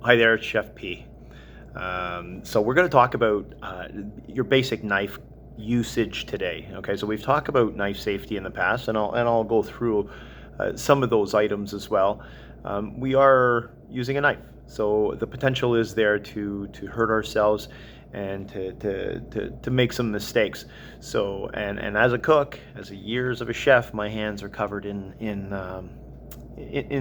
Hi there, it's Chef P. So we're going to talk about your basic knife usage today. Okay, so we've talked about knife safety in the past, and I'll go through some of those items as well. We are using a knife, so the potential is there to hurt ourselves and to make some mistakes. So and as a cook, as a years of a chef, my hands are covered in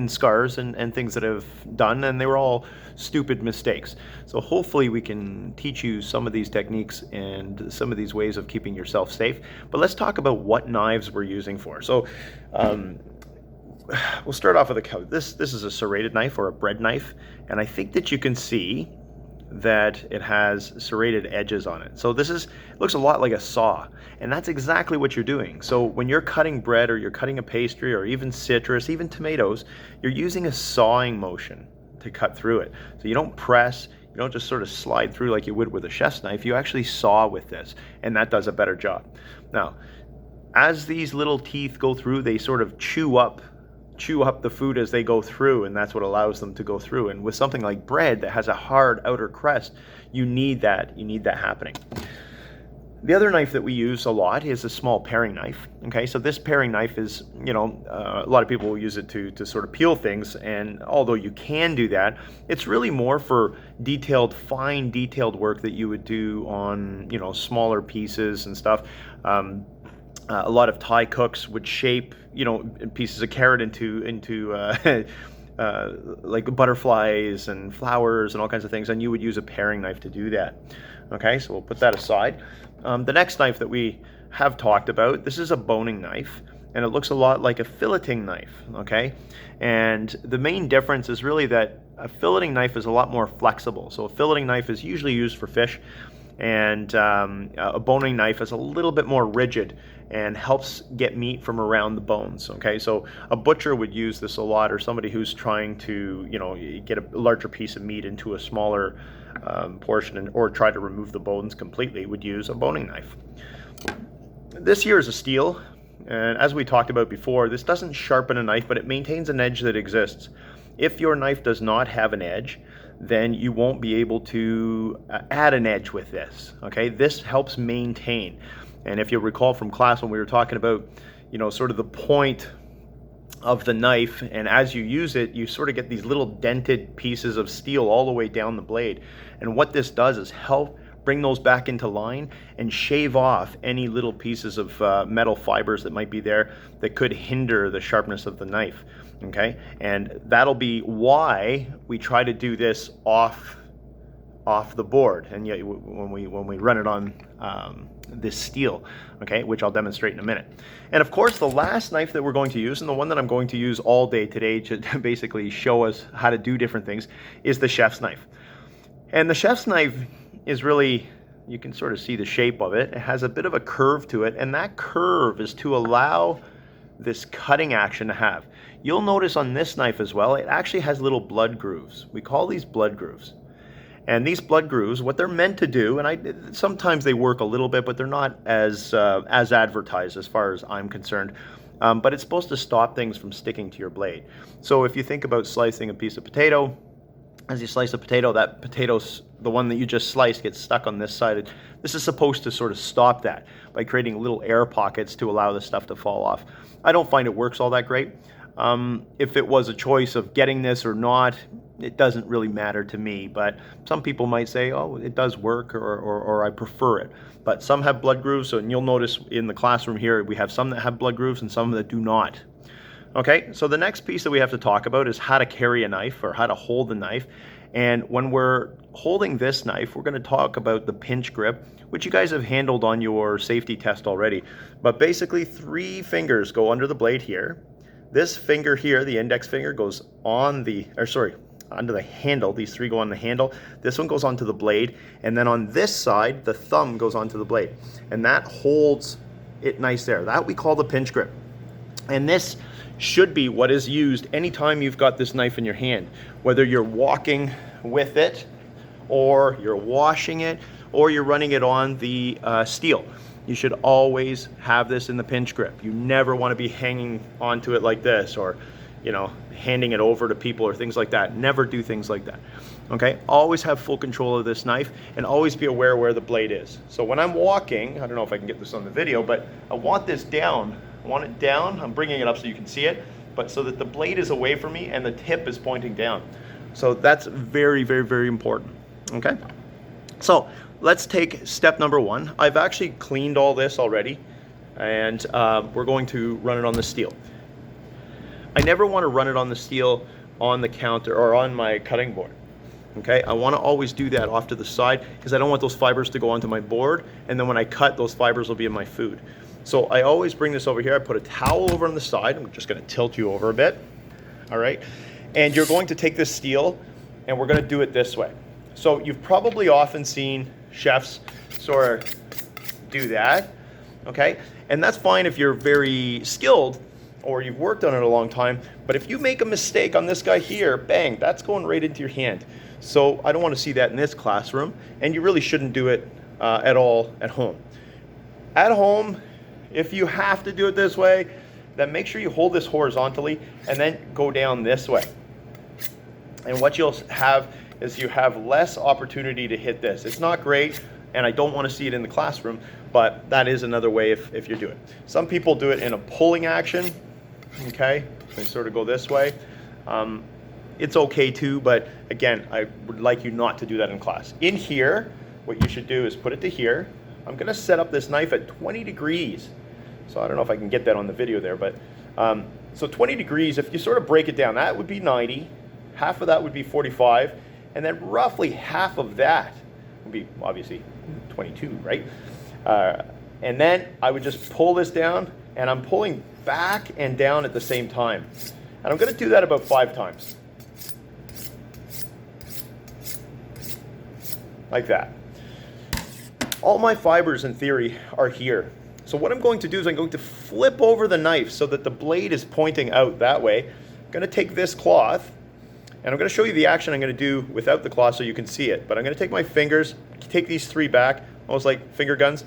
scars and things that I've done, and they were all stupid mistakes. So hopefully we can teach you some of these techniques and some of these ways of keeping yourself safe. But let's talk about what knives we're using for. So we'll start off with this is a serrated knife or a bread knife, and I think that you can see that it has serrated edges on it. So it looks a lot like a saw, and that's exactly what you're doing. So when you're cutting bread or you're cutting a pastry or even citrus, even tomatoes, you're using a sawing motion to cut through it. So you don't press, you don't just sort of slide through like you would with a chef's knife. You actually saw with this, and that does a better job. Now, as these little teeth go through, they sort of chew up the food as they go through, and that's what allows them to go through. And with something like bread that has a hard outer crust, you need that happening. The other knife that we use a lot is a small paring knife. Okay, so this paring knife is, a lot of people will use it to sort of peel things, and although you can do that, it's really more for fine detailed work that you would do on, smaller pieces and stuff. A lot of Thai cooks would shape, pieces of carrot into like butterflies and flowers and all kinds of things, and you would use a paring knife to do that. Okay, so we'll put that aside. The next knife that we have talked about, this is a boning knife, and it looks a lot like a filleting knife. Okay, and the main difference is really that a filleting knife is a lot more flexible. So a filleting knife is usually used for fish, and a boning knife is a little bit more rigid and helps get meat from around the bones. Okay, so a butcher would use this a lot, or somebody who's trying to get a larger piece of meat into a smaller portion, or try to remove the bones completely, would use a boning knife. This here is a steel, and as we talked about before, this doesn't sharpen a knife, but it maintains an edge that exists. If your knife does not have an edge, then you won't be able to add an edge with this. Okay, this helps maintain. And if you recall from class when we were talking about, sort of the point of the knife, and as you use it, you sort of get these little dented pieces of steel all the way down the blade. And what this does is help bring those back into line and shave off any little pieces of metal fibers that might be there that could hinder the sharpness of the knife. Okay, and that'll be why we try to do this off the board, and yet when we run it on this steel, okay, which I'll demonstrate in a minute. And of course, the last knife that we're going to use, and the one that I'm going to use all day today to basically show us how to do different things, is the chef's knife. And the chef's knife is really, you can sort of see the shape of it. It has a bit of a curve to it, and that curve is to allow this cutting action to have. You'll notice on this knife as well, it actually has little blood grooves. We call these blood grooves. And these blood grooves, what they're meant to do, and sometimes they work a little bit, but they're not as advertised as far as I'm concerned. But it's supposed to stop things from sticking to your blade. So if you think about slicing a piece of potato, as you slice a potato, that potato's, the one that you just sliced, gets stuck on this side. This is supposed to sort of stop that by creating little air pockets to allow the stuff to fall off. I don't find it works all that great. If it was a choice of getting this or not, it doesn't really matter to me, but some people might say, oh, it does work, or I prefer it. But some have blood grooves, and you'll notice in the classroom here, we have some that have blood grooves and some that do not. Okay, so the next piece that we have to talk about is how to carry a knife, or how to hold the knife. And when we're holding this knife, we're going to talk about the pinch grip, which you guys have handled on your safety test already. But basically, 3 fingers go under the blade here. This finger here, the index finger, goes on onto the handle. These 3 go on the handle. This one goes onto the blade, and then on this side, the thumb goes onto the blade, and that holds it nice there. That we call the pinch grip. And this should be what is used anytime you've got this knife in your hand, whether you're walking with it, or you're washing it, or you're running it on the steel. You should always have this in the pinch grip. You never want to be hanging onto it like this, or you know, handing it over to people or things like that. Never do things like that. Okay, always have full control of this knife and always be aware where the blade is. So when I'm walking, I don't know if I can get this on the video, but I want this down. I want it down. I'm bringing it up so you can see it, but so that the blade is away from me and the tip is pointing down. So that's very, very, very important. Okay, so let's take step number one. I've actually cleaned all this already, and we're going to run it on the steel. I never want to run it on the steel on the counter or on my cutting board. Okay, I want to always do that off to the side because I don't want those fibers to go onto my board, and then when I cut, those fibers will be in my food. So I always bring this over here. I put a towel over on the side. I'm just going to tilt you over a bit. All right, and you're going to take this steel and we're going to do it this way. So you've probably often seen chefs sort of do that. Okay, and that's fine if you're very skilled or you've worked on it a long time, but if you make a mistake on this guy here, bang, that's going right into your hand. So I don't want to see that in this classroom, and you really shouldn't do it at all at home. At home, if you have to do it this way, then make sure you hold this horizontally and then go down this way. And what you'll have is you have less opportunity to hit this. It's not great, and I don't want to see it in the classroom, but that is another way if you do it. Some people do it in a pulling action. Okay, they sort of go this way. It's okay too, but again, I would like you not to do that in class. In here, what you should do is put it to here. I'm gonna set up this knife at 20 degrees. So I don't know if I can get that on the video there, but so 20 degrees, if you sort of break it down, that would be 90, half of that would be 45, and then roughly half of that would be obviously 22, right? And then I would just pull this down, and I'm pulling back and down at the same time. And I'm gonna do that about 5 times. Like that. All my fibers in theory are here. So what I'm going to do is I'm going to flip over the knife so that the blade is pointing out that way. I'm gonna take this cloth, and I'm gonna show you the action I'm gonna do without the cloth so you can see it. But I'm gonna take my fingers, take these 3 back, almost like finger guns,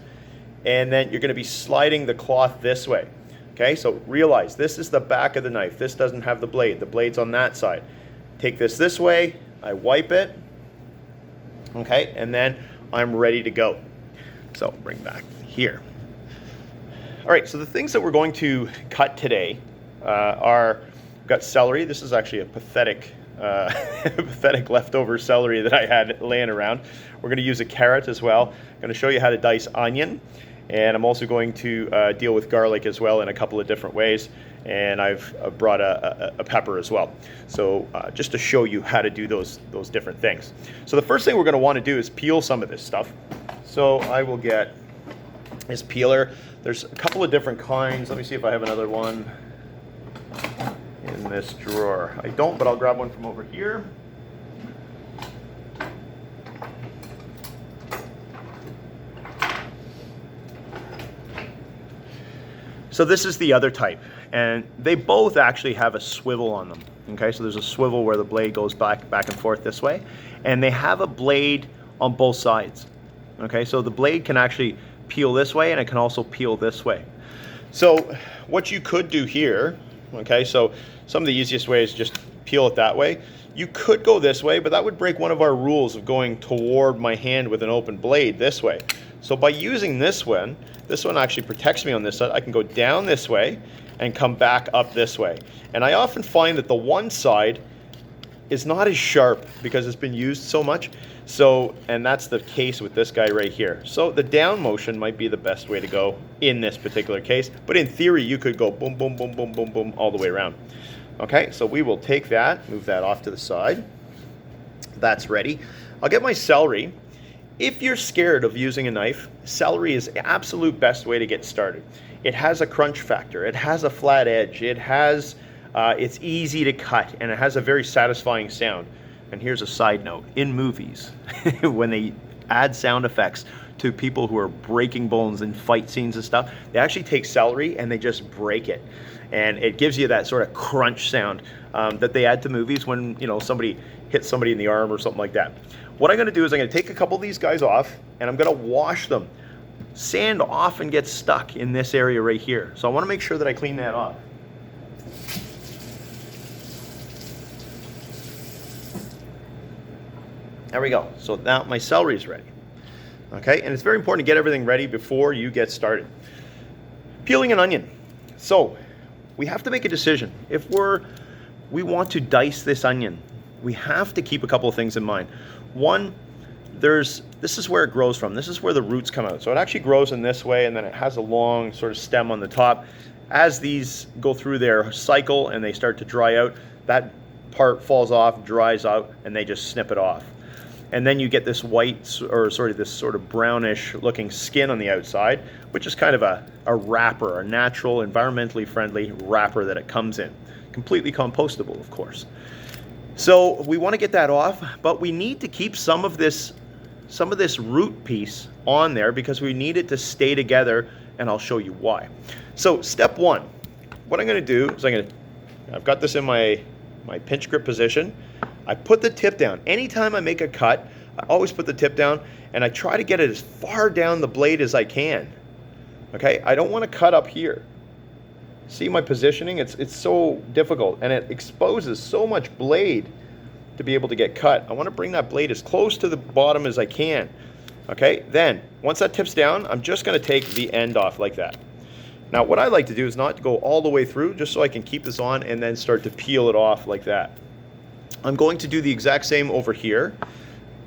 and then you're gonna be sliding the cloth this way. Okay, so realize this is the back of the knife. This doesn't have the blade. The blade's on that side. Take this way, I wipe it, okay, and then I'm ready to go. So bring back here. All right, so the things that we're going to cut today are, we've got celery. This is actually a pathetic pathetic leftover celery that I had laying around. We're going to use a carrot as well. I'm going to show you how to dice onion, and I'm also going to deal with garlic as well in a couple of different ways, and I've brought a pepper as well. So just to show you how to do those different things. So the first thing we're going to want to do is peel some of this stuff. So I will get this peeler. There's a couple of different kinds. Let me see if I have another one in this drawer. I don't, but I'll grab one from over here. So this is the other type, and they both actually have a swivel on them. Okay, so there's a swivel where the blade goes back and forth this way, and they have a blade on both sides. Okay, so the blade can actually peel this way, and it can also peel this way. So what you could do here, okay, so some of the easiest way is just peel it that way. You could go this way, but that would break one of our rules of going toward my hand with an open blade this way. So by using this one actually protects me on this side. I can go down this way and come back up this way. And I often find that the one side is not as sharp because it's been used so much. So, and that's the case with this guy right here. So the down motion might be the best way to go in this particular case, but in theory you could go boom, boom, boom, boom, boom, boom, all the way around. Okay, so we will take that, move that off to the side. That's ready. I'll get my celery. If you're scared of using a knife, celery is the absolute best way to get started. It has a crunch factor, it has a flat edge, it has, it's easy to cut, and it has a very satisfying sound. And here's a side note, in movies, when they add sound effects to people who are breaking bones in fight scenes and stuff, they actually take celery and they just break it. And it gives you that sort of crunch sound that they add to movies when, you know, somebody hits somebody in the arm or something like that. What I'm gonna do is I'm gonna take a couple of these guys off and I'm gonna wash them. Sand often gets stuck in this area right here. So I wanna make sure that I clean that off. There we go. So now my celery is ready. Okay, and it's very important to get everything ready before you get started. Peeling an onion. So we have to make a decision. If we want to dice this onion, we have to keep a couple of things in mind. One, this is where it grows from. This is where the roots come out. So it actually grows in this way, and then it has a long sort of stem on the top. As these go through their cycle and they start to dry out, that part falls off, dries out, and they just snip it off. And then you get this white, or sorry, this sort of brownish looking skin on the outside, which is kind of a wrapper, a natural, environmentally friendly wrapper that it comes in. Completely compostable, of course. So we want to get that off, but we need to keep some of this root piece on there because we need it to stay together, and I'll show you why. So step one, what I'm going to do is I've got this in my pinch grip position. I put the tip down. Anytime I make a cut, I always put the tip down, and I try to get it as far down the blade as I can. Okay, I don't want to cut up here. See my positioning? It's so difficult, and it exposes so much blade to be able to get cut. I want to bring that blade as close to the bottom as I can. Okay, then once that tip's down, I'm just going to take the end off like that. Now what I like to do is not go all the way through, just so I can keep this on and then start to peel it off like that. I'm going to do the exact same over here,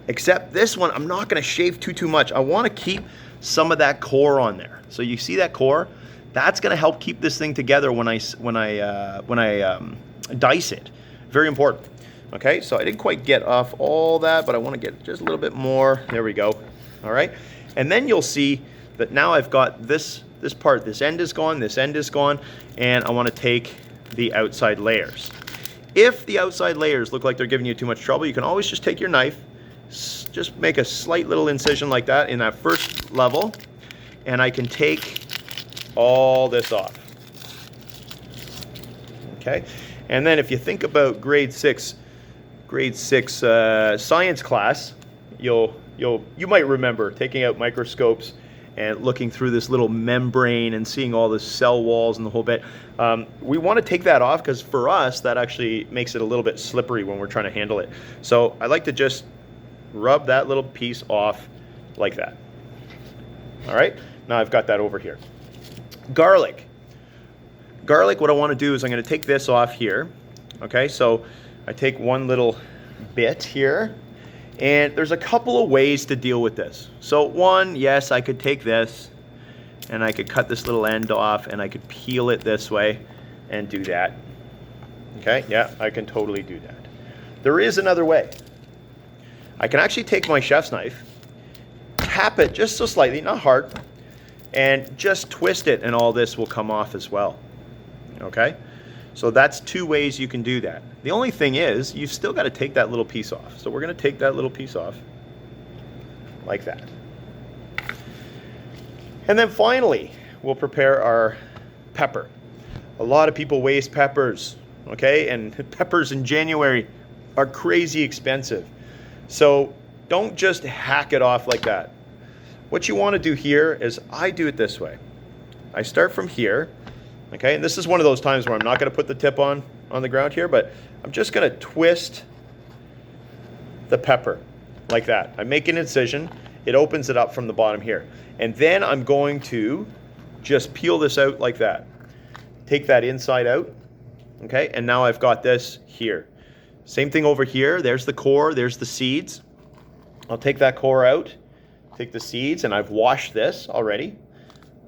except this one I'm not going to shave too much. I want to keep some of that core on there. So you see that core? That's going to help keep this thing together when I dice it. Very important. Okay, so I didn't quite get off all that, but I want to get just a little bit more. There we go. All right, and then you'll see that now I've got this part. This end is gone. This end is gone, and I want to take the outside layers. If the outside layers look like they're giving you too much trouble, you can always just take your knife, just make a slight little incision like that in that first level, and I can take all this off. Okay, and then if you think about grade six science class, you might remember taking out microscopes and looking through this little membrane and seeing all the cell walls and the whole bit. We want to take that off because for us, that actually makes it a little bit slippery when we're trying to handle it. So I like to just rub that little piece off like that. All right, now I've got that over here. Garlic, what I want to do is I'm going to take this off here. Okay, so I take one little bit here, and there's a couple of ways to deal with this. So one, yes, I could take this and I could cut this little end off and I could peel it this way and do that. Okay, yeah, I can totally do that. There is another way. I can actually take my chef's knife, tap it just so slightly, not hard, and just twist it, and all this will come off as well. Okay, so that's two ways you can do that. The only thing is, you've still got to take that little piece off. So we're going to take that little piece off like that. And then finally, we'll prepare our pepper. A lot of people waste peppers, okay? And peppers in January are crazy expensive. So don't just hack it off like that. What you want to do here is, I do it this way. I start from here, okay? And this is one of those times where I'm not going to put the tip on the ground here, but I'm just going to twist the pepper like that. I make an incision. It opens it up from the bottom here. And then I'm going to just peel this out like that. Take that inside out, okay? And now I've got this here. Same thing over here. There's the core, there's the seeds. I'll take that core out, take the seeds, and I've washed this already.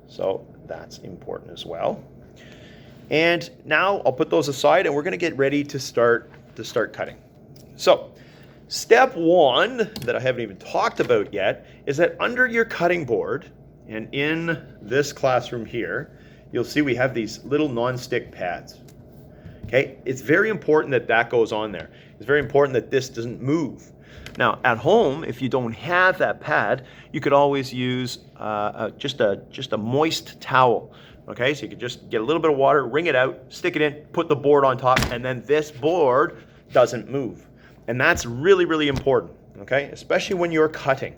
So that's important as well. And now I'll put those aside, and we're going to get ready to start cutting. So step one that I haven't even talked about yet is that under your cutting board and in this classroom here, you'll see we have these little non-stick pads. Okay, it's very important that that goes on there. It's very important that this doesn't move. Now at home, if you don't have that pad, you could always use just a moist towel. Okay, so you could just get a little bit of water, wring it out, stick it in, put the board on top, and then this board doesn't move. And that's really, really important, okay? Especially when you're cutting,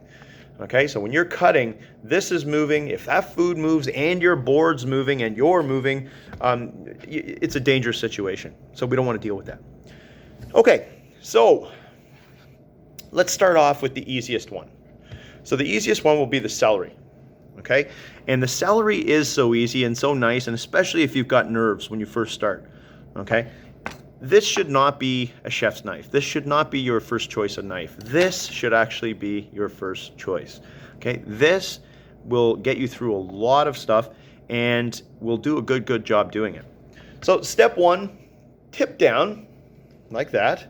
okay? So when you're cutting, this is moving. If that food moves and your board's moving and you're moving, it's a dangerous situation. So we don't want to deal with that. Okay, so let's start off with the easiest one. So the easiest one will be the celery, okay? And the celery is so easy and so nice, and especially if you've got nerves when you first start, okay? This should not be a chef's knife. This should not be your first choice of knife. This should actually be your first choice, okay? This will get you through a lot of stuff and will do a good job doing it. So step one, tip down like that.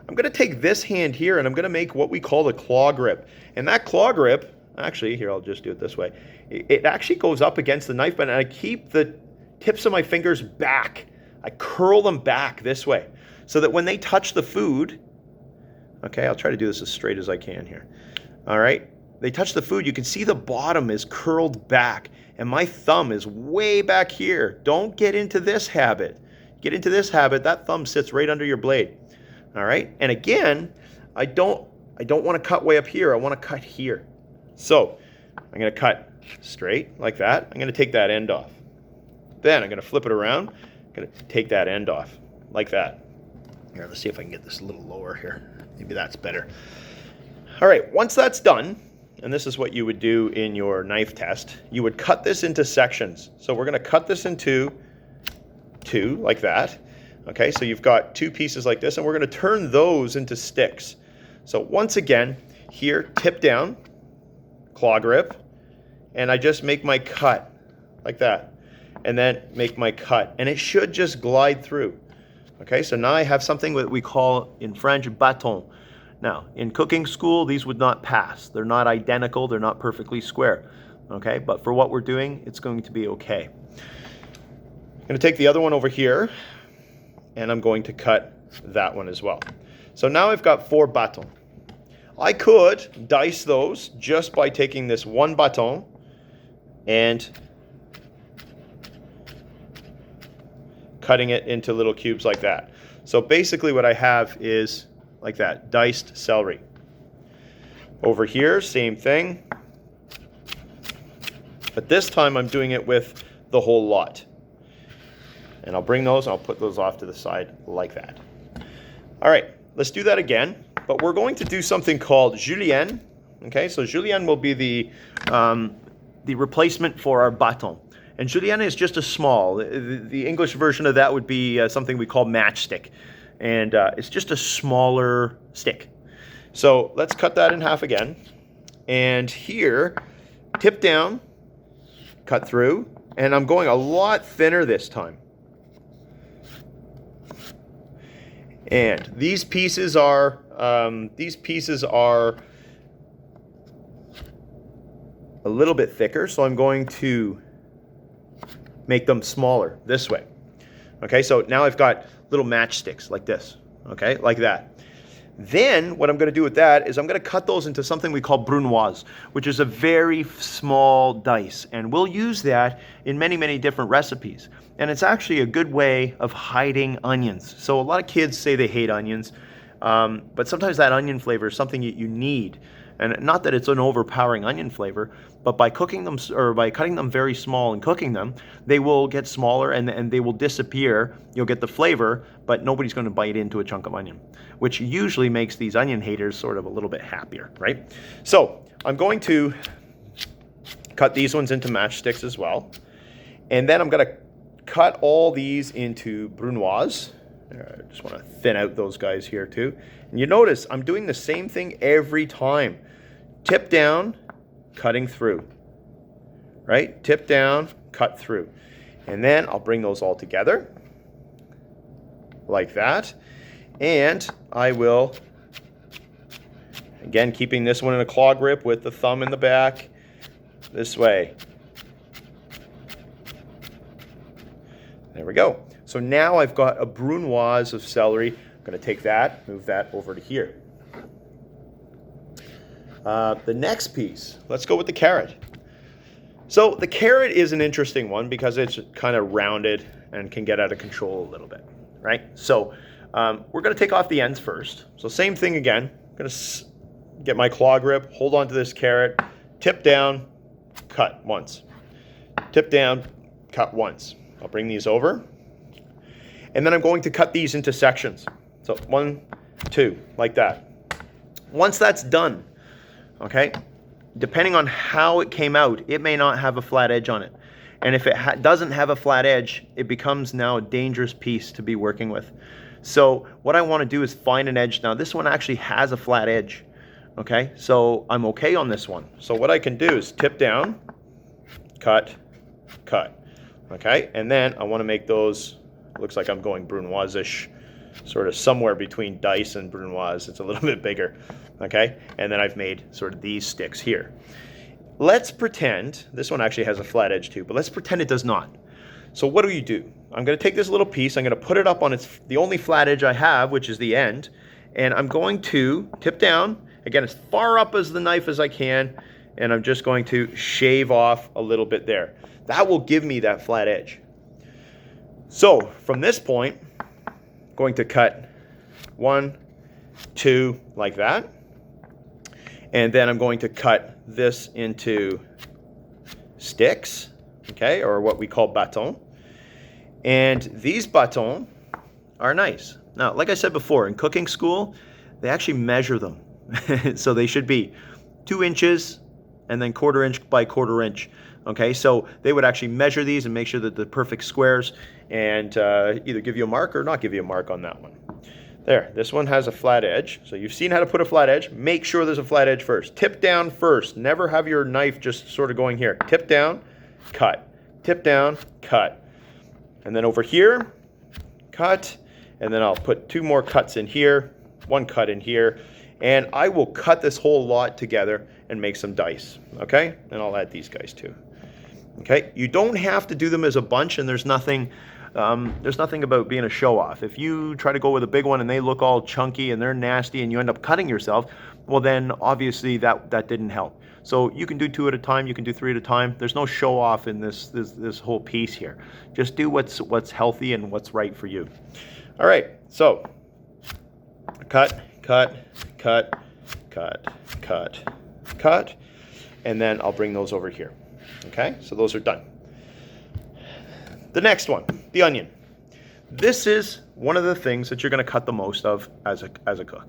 I'm going to take this hand here and I'm going to make what we call the claw grip. And that claw grip, actually, here, I'll just do it this way. It actually goes up against the knife bed, and I keep the tips of my fingers back. I curl them back this way so that when they touch the food, okay, I'll try to do this as straight as I can here. All right, they touch the food, you can see the bottom is curled back and my thumb is way back here. Don't get into this habit. Get into this habit, that thumb sits right under your blade. All right, and again, I don't want to cut way up here. I want to cut here. So I'm going to cut straight like that. I'm going to take that end off. Then I'm going to flip it around. I'm going to take that end off like that. Here, let's see if I can get this a little lower here. Maybe that's better. All right, once that's done, and this is what you would do in your knife test, you would cut this into sections. So we're going to cut this into two like that. Okay, so you've got two pieces like this, and we're going to turn those into sticks. So once again, here, tip down, claw grip, and I just make my cut like that, and then make my cut, and it should just glide through. Okay, so now I have something that we call in French bâton. Now, in cooking school, these would not pass. They're not identical, they're not perfectly square. Okay, but for what we're doing, it's going to be okay. I'm going to take the other one over here, and I'm going to cut that one as well. So now I've got 4 bâtons. I could dice those just by taking this one bâton and cutting it into little cubes like that. So basically what I have is like that, diced celery. Over here, same thing. But this time I'm doing it with the whole lot. And I'll bring those, I'll put those off to the side like that. All right, let's do that again. But we're going to do something called julienne. Okay, so julienne will be the replacement for our bâton. And julienne is just a small. The English version of that would be something we call matchstick. And it's just a smaller stick. So let's cut that in half again. And here, tip down, cut through. And I'm going a lot thinner this time. And these pieces are a little bit thicker, so I'm going to make them smaller this way. Okay, so now I've got little matchsticks like this, okay, like that. Then what I'm going to do with that is I'm going to cut those into something we call brunoise, which is a very small dice, and we'll use that in many different recipes. And it's actually a good way of hiding onions. So a lot of kids say they hate onions, but sometimes that onion flavor is something you need. And not that it's an overpowering onion flavor, but by cooking them or by cutting them very small and cooking them, they will get smaller and they will disappear. You'll get the flavor, but nobody's going to bite into a chunk of onion, which usually makes these onion haters sort of a little bit happier, right? So I'm going to cut these ones into matchsticks as well. And then I'm going to cut all these into brunoise. I just want to thin out those guys here too. And you notice I'm doing the same thing every time. Tip down, cutting through, right? Tip down, cut through. And then I'll bring those all together like that. And I will, again, keeping this one in a claw grip with the thumb in the back, this way. There we go. So now I've got a brunoise of celery. I'm going to take that, move that over to here. The next piece, let's go with the carrot. So the carrot is an interesting one because it's kind of rounded and can get out of control a little bit, right? So we're going to take off the ends first. So same thing again. I'm going to get my claw grip, hold on to this carrot, tip down, cut once. Tip down, cut once. I'll bring these over. And then I'm going to cut these into sections. So 1, 2, like that. Once that's done, okay, depending on how it came out, it may not have a flat edge on it. And if it doesn't have a flat edge, it becomes now a dangerous piece to be working with. So what I want to do is find an edge. Now this one actually has a flat edge, okay? So I'm okay on this one. So what I can do is tip down, cut, cut, okay? And then I want to make those, looks like I'm going Brunoise-ish, sort of somewhere between dice and Brunoise. It's a little bit bigger, okay? And then I've made sort of these sticks here. Let's pretend, this one actually has a flat edge too, but let's pretend it does not. So what do? I'm going to take this little piece, I'm going to put it up on the only flat edge I have, which is the end, and I'm going to tip down, again, as far up as the knife as I can, and I'm just going to shave off a little bit there. That will give me that flat edge. So from this point, I'm going to cut 1, 2, like that. And then I'm going to cut this into sticks, okay, or what we call bâtons. And these bâtons are nice. Now, like I said before, in cooking school, they actually measure them. So they should be 2 inches and then 1/4 inch by 1/4 inch. Okay, so they would actually measure these and make sure that they're perfect squares and either give you a mark or not give you a mark on that one. There, this one has a flat edge. So you've seen how to put a flat edge. Make sure there's a flat edge first. Tip down first. Never have your knife just sort of going here. Tip down, cut. Tip down, cut. And then over here, cut. And then I'll put 2 more cuts in here, 1 cut in here. And I will cut this whole lot together and make some dice, okay? And I'll add these guys too. Okay, you don't have to do them as a bunch, and there's nothing about being a show-off. If you try to go with a big one and they look all chunky and they're nasty and you end up cutting yourself, well then obviously that didn't help. So you can do 2 at a time, you can do 3 at a time. There's no show-off in this whole piece here. Just do what's healthy and what's right for you. All right, so cut, cut, cut, cut, cut, cut, and then I'll bring those over here. Okay, so those are done. The next one, the onion. This is one of the things that you're going to cut the most of as a cook.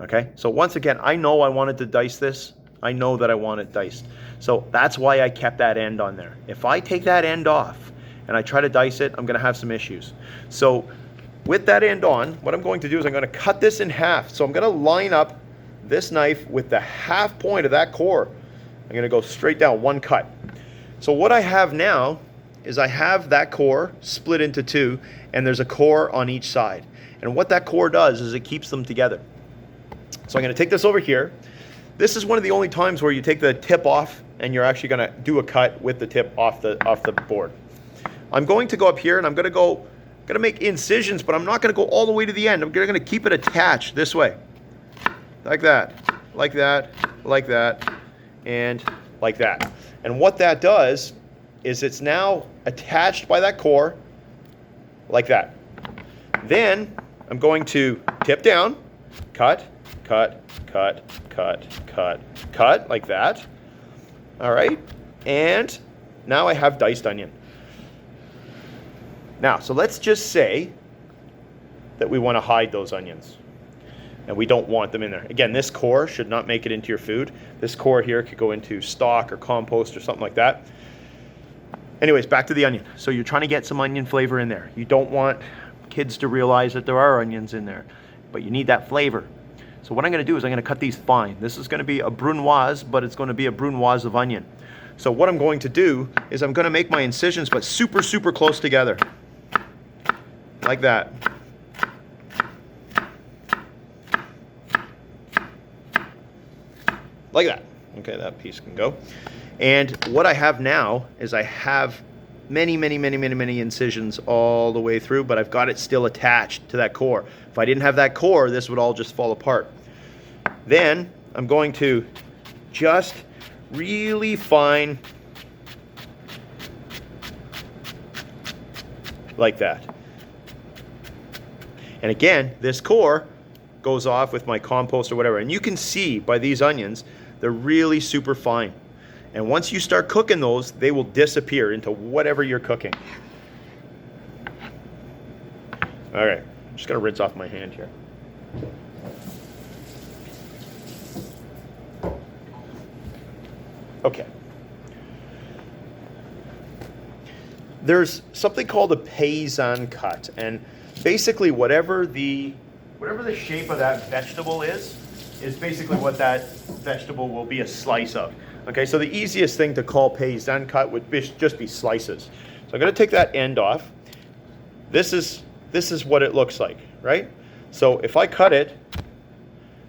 Okay, so once again, I know I wanted to dice this. I know that I want it diced. So that's why I kept that end on there. If I take that end off and I try to dice it, I'm going to have some issues. So with that end on, what I'm going to do is I'm going to cut this in half. So I'm going to line up this knife with the half point of that core. I'm going to go straight down, 1 cut. So what I have now is I have that core split into 2, and there's a core on each side. And what that core does is it keeps them together. So I'm going to take this over here. This is one of the only times where you take the tip off and you're actually going to do a cut with the tip off the board. I'm going to go up here and I'm going to make incisions, but I'm not going to go all the way to the end. I'm going to keep it attached this way, like that, like that, like that, and like that. And what that does is it's now attached by that core like that. Then I'm going to tip down, cut, cut, cut, cut, cut, cut, like that. All right, and now I have diced onion. Now, so let's just say that we want to hide those onions and we don't want them in there. Again, this core should not make it into your food. This core here could go into stock or compost or something like that. Anyways, back to the onion. So you're trying to get some onion flavor in there. You don't want kids to realize that there are onions in there, but you need that flavor. So what I'm going to do is I'm going to cut these fine. This is going to be a brunoise, but it's going to be a brunoise of onion. So what I'm going to do is I'm going to make my incisions, but super, super close together. Like that. Like that. Okay, that piece can go. And what I have now is I have many incisions all the way through, but I've got it still attached to that core. If I didn't have that core, this would all just fall apart. Then I'm going to just really fine, like that. And again, this core goes off with my compost or whatever. And you can see by these onions, they're really super fine. And once you start cooking those, they will disappear into whatever you're cooking. All right, I'm just gonna rinse off my hand here. Okay. There's something called a paysan cut, and basically whatever the shape of that vegetable is basically what that vegetable will be a slice of. Okay, so the easiest thing to call paysan cut would just be slices. So I'm going to take that end off. This is what it looks like, right? So if I cut it,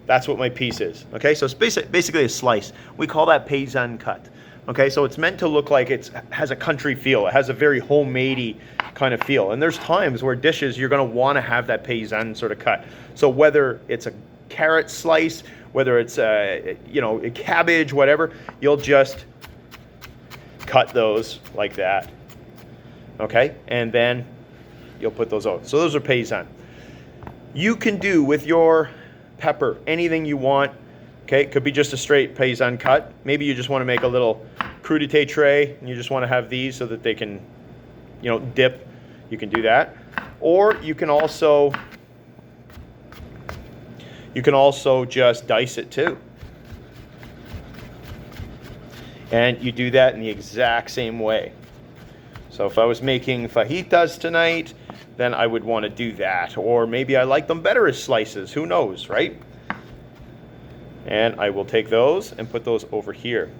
that's what my piece is. Okay, so it's basically a slice. We call that paysan cut. Okay, so it's meant to look like it has a country feel. It has a very homemade-y kind of feel. And there's times where dishes you're going to want to have that paysan sort of cut. So whether it's a carrot slice, whether it's a cabbage, whatever, you'll just cut those like that. Okay, and then you'll put those out. So those are paysan. You can do with your pepper anything you want. Okay, it could be just a straight paysan cut. Maybe you just want to make a little crudité tray and you just want to have these so that they can, dip. You can do that. Or you can also just dice it too. And you do that in the exact same way. So if I was making fajitas tonight, then I would want to do that. Or maybe I like them better as slices. Who knows, right? And I will take those and put those over here.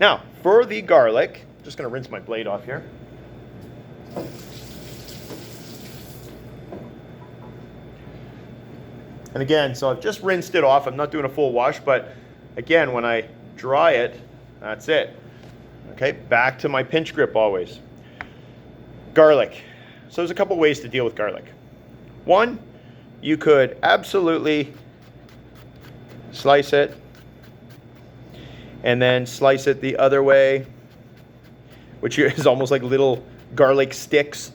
Now, for the garlic, just going to rinse my blade off here. And again, so I've just rinsed it off. I'm not doing a full wash, but again, when I dry it, that's it. Okay, back to my pinch grip always. Garlic. So there's a couple ways to deal with garlic. One, you could absolutely slice it and then slice it the other way, which is almost like little garlic sticks.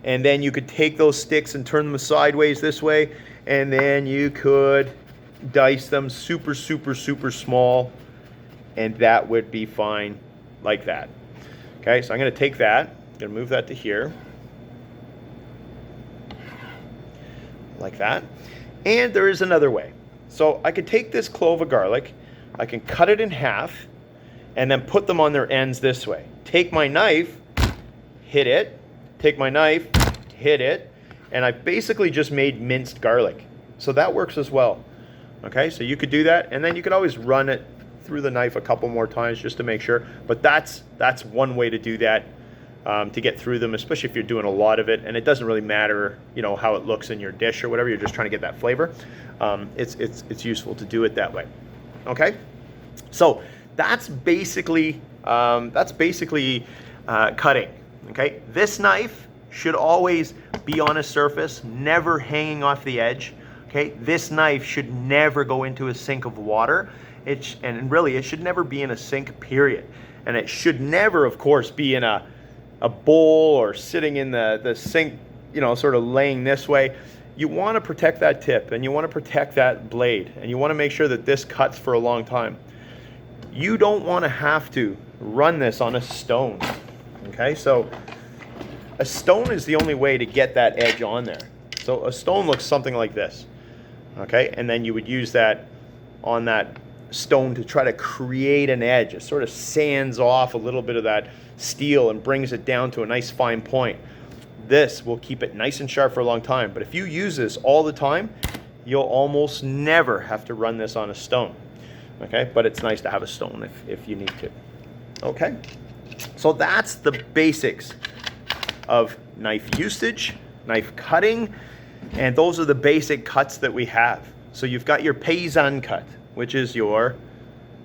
And then you could take those sticks and turn them sideways this way, and then you could dice them super, super, super small, and that would be fine like that. Okay, so I'm going to take that, I'm going to move that to here. Like that. And there is another way. So I could take this clove of garlic, I can cut it in half, and then put them on their ends this way. Take my knife, hit it, take my knife, hit it, and I basically just made minced garlic. So that works as well. Okay, so you could do that, and then you could always run it through the knife a couple more times just to make sure. But that's one way to do that. To get through them, especially if you're doing a lot of it, and it doesn't really matter, how it looks in your dish or whatever. You're just trying to get that flavor. It's useful to do it that way. Okay, so that's basically cutting. Okay, this knife should always be on a surface, never hanging off the edge. Okay, this knife should never go into a sink of water. And really, it should never be in a sink. Period. And it should never, of course, be in a bowl or sitting in the sink, sort of laying this way. You want to protect that tip, and you want to protect that blade, and you want to make sure that this cuts for a long time. You don't want to have to run this on a stone. Okay, so a stone is the only way to get that edge on there. So a stone looks something like this. Okay, and then you would use that on that stone to try to create an edge. It sort of sands off a little bit of that steel and brings it down to a nice fine point. This will keep it nice and sharp for a long time. But if you use this all the time, you'll almost never have to run this on a stone. Okay, but it's nice to have a stone if you need to. Okay, so that's the basics of knife usage, knife cutting, and those are the basic cuts that we have. So you've got your paysan cut, which is your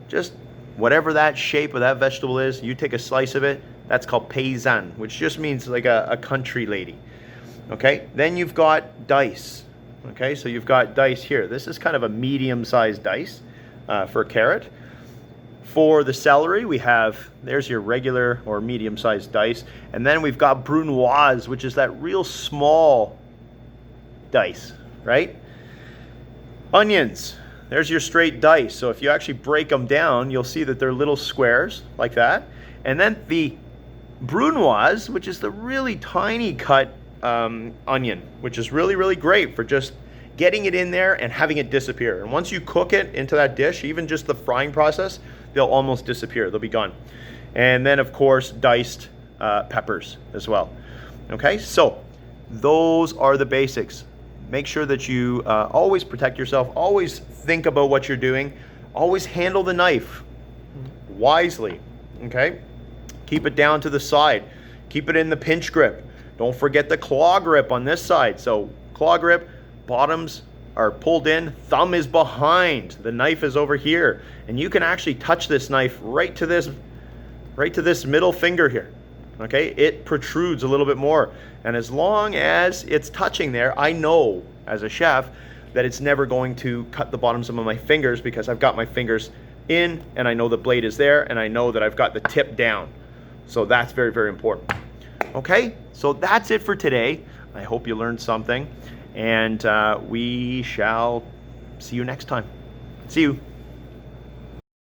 just whatever that shape of that vegetable is, you take a slice of it, that's called paysan, which just means like a country lady. Okay, then you've got dice. Okay, so you've got dice here. This is kind of a medium-sized dice for carrot. For the celery, we have, there's your regular or medium-sized dice. And then we've got brunoise, which is that real small dice, right? Onions, there's your straight dice. So if you actually break them down, you'll see that they're little squares like that. And then the brunoise, which is the really tiny cut onion, which is really, really great for just getting it in there and having it disappear. And once you cook it into that dish, even just the frying process, they'll almost disappear. They'll be gone. And then, of course, diced peppers as well. Okay, so those are the basics. Make sure that you always protect yourself, always think about what you're doing, always handle the knife wisely, okay? Keep it down to the side. Keep it in the pinch grip. Don't forget the claw grip on this side. So claw grip, bottoms are pulled in, thumb is behind, the knife is over here. And you can actually touch this knife right to this middle finger here. Okay, it protrudes a little bit more. And as long as it's touching there, I know as a chef that it's never going to cut the bottoms of my fingers because I've got my fingers in and I know the blade is there and I know that I've got the tip down. So that's very, very important. Okay, so that's it for today. I hope you learned something and we shall see you next time. See you.